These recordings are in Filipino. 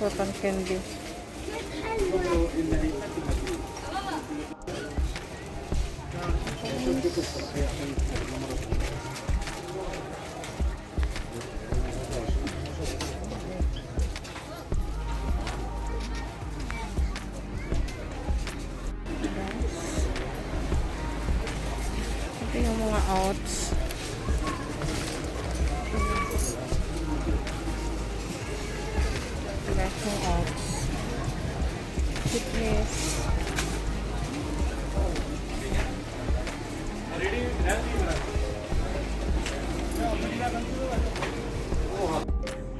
cotton candy. Ito yung mga oats. Guys, yung oats. Fitness.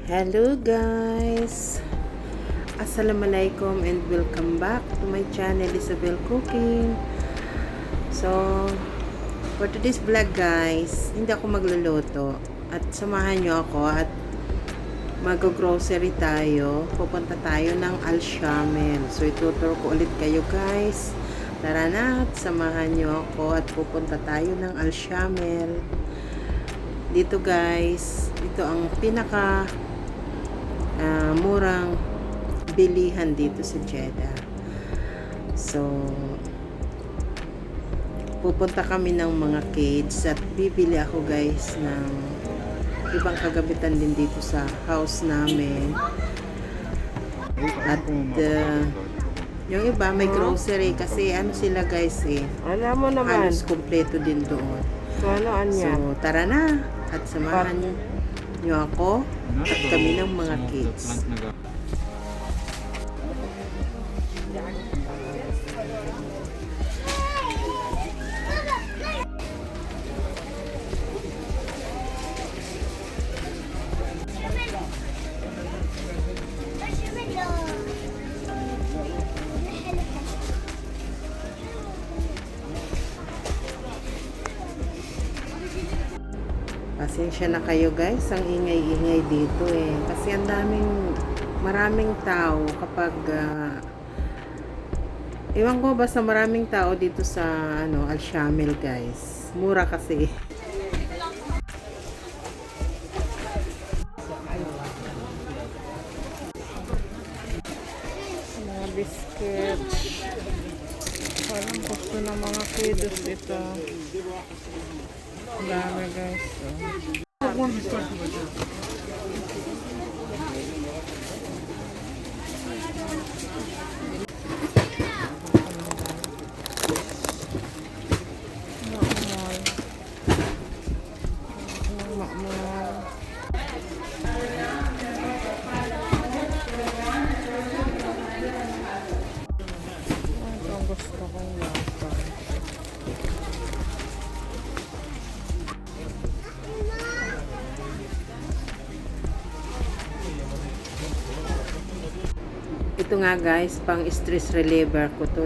Hello guys, Assalamualaikum and welcome back to my channel Isabel Cooking. So for today's vlog guys, hindi ako magluluto at samahan nyo ako at mag-grocery tayo. Pupunta tayo ng Shamil. So ituturo ko ulit kayo guys. Tara na at samahan nyo ako at pupunta tayo ng Shamil. Dito guys, ito ang pinaka murang bilihan dito sa Jeddah. So pupunta kami ng mga kids at bibili ako guys ng ibang kagamitan din dito sa house namin. At yung iba may grocery kasi ano sila guys Alam mo naman. halos kompleto din doon. So, ano niya? So tara na at samahan nyo ako at kami ng mga kids. Pasensya na kayo guys, ang ingay-ingay dito kasi ang maraming tao kapag iwan ko basta maraming tao dito sa Shamil guys. Mura kasi. Mga biscuit. Parang gusto ng mga kiddos ito. Ang dami guys. Gusto kong lasa. Ito nga guys, pang stress reliever ko to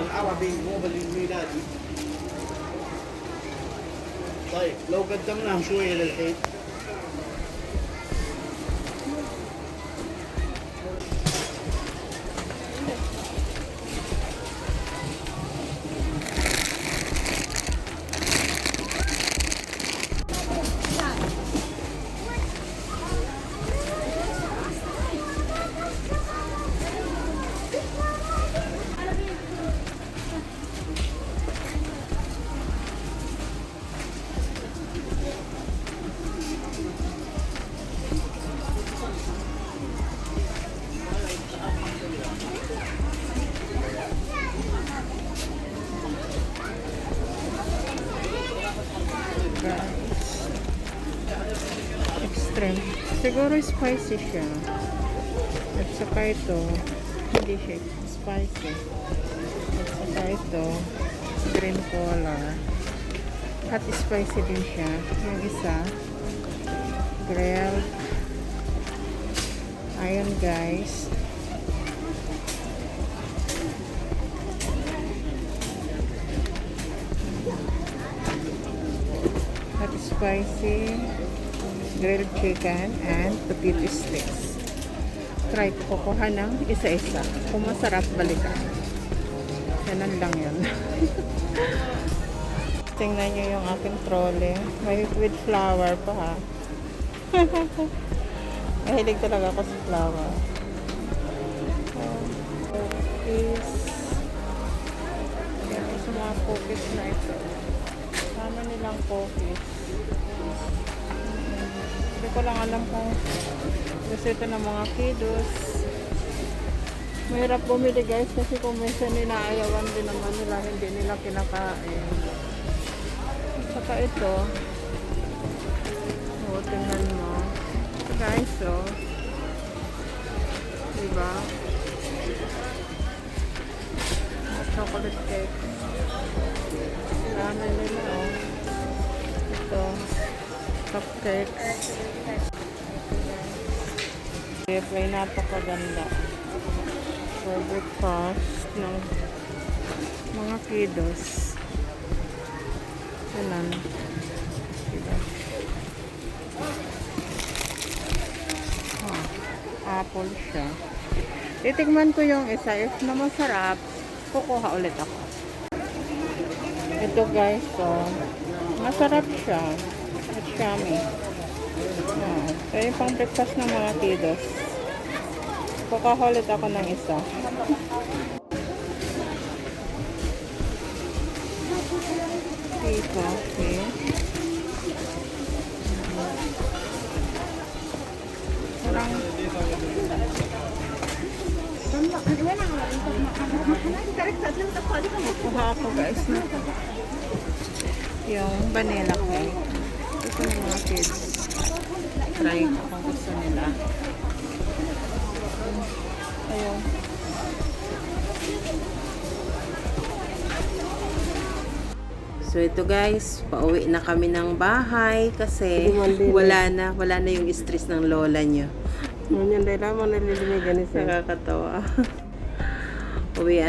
العربي مو بالميلادي. طيب لو قدمناه شويه للحين Extreme. Siguro spicy siya. At saka ito, hindi siya spicy. At saka ito, green color. Hot spicy din siya. Yung isa, grilled. Ayun guys. Hot spicy, grilled chicken, and potato sticks. Try ko kukuha ng isa-isa. Kung masarap, balikan. Ganun lang yun. Tingnan nyo yung aking trolley. May with flower pa ha. Mahilig talaga ako sa flower. Cookies. Yan sa mga cookies na ito. Sama nilang cookies. Hindi ko lang alam kung gusto ito ng mga kiddos. Mahirap bumili guys kasi kung minsan ninaayawan din naman nila, hindi nila kinakain. Saka ito, tingnan mo. Ito guys, diba? Chocolate cake. Dami nila, ito, cupcakes. May napakaganda for breakfast ng mga kiddos. Ayan. Diba? Apple siya. Titigman ko yung isa. If na masarap, kukuha ulit ako. Ito guys, masarap siya. It's yummy. Ito yung pang breakfast ng mga kiddos. Kukuha ulit ako ng isa. Tea coffee. Parang kukuha ako guys na yung vanilla cake. Ito ng mga kids. Try ko kung gusto nila. Ayun. So ito guys, pauwi na kami ng bahay kasi wala na yung stress ng lola nyo. Yan dahil naman nalilimigan ni Sir. Nakakatawa. Uwi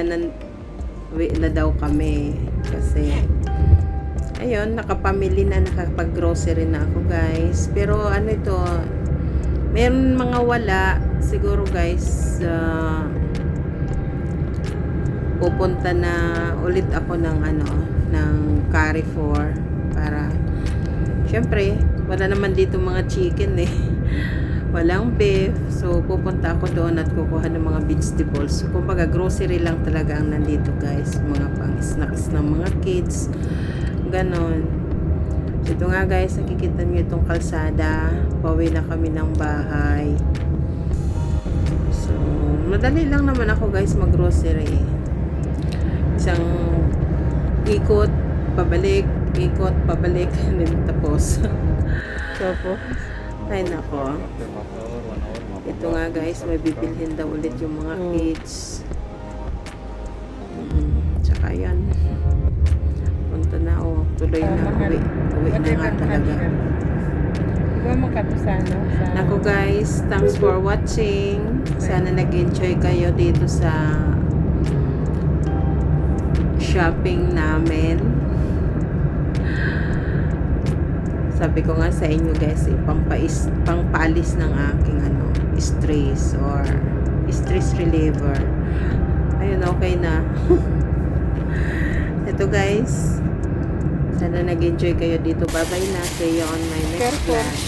na daw kami kasi ayun, nakapamili na, nakapag-grocery na ako guys. Pero ano ito, meron mga wala siguro guys. Pupunta na ulit ako ng ng Carrefour para syempre wala naman dito mga chicken walang beef, so pupunta ako doon at kukuha ng mga vegetables. So kumbaga grocery lang talaga ang nandito guys, mga pang snacks ng mga kids, ganon. So ito nga guys, nakikita niyo itong kalsada, pauwi na kami ng bahay. So madali lang naman ako guys mag grocery. Isang ikot, pabalik, and then tapos. Tapos, Ay, nako. Ito nga guys, may bibilhin daw ulit yung mga kids. Tsaka yan. Punta na, tuloy na. Uwi na nga talaga. Diba magkatusano sa... Nako guys, thanks for watching. Sana nag-enjoy kayo dito sa shopping namin. Sabi ko nga sa inyo guys, pangpaalis ng aking stress or stress reliever. Ayun, okay na. Ito guys, sana nag-enjoy kayo dito. Bye bye na. See you on my next Careful. vlog.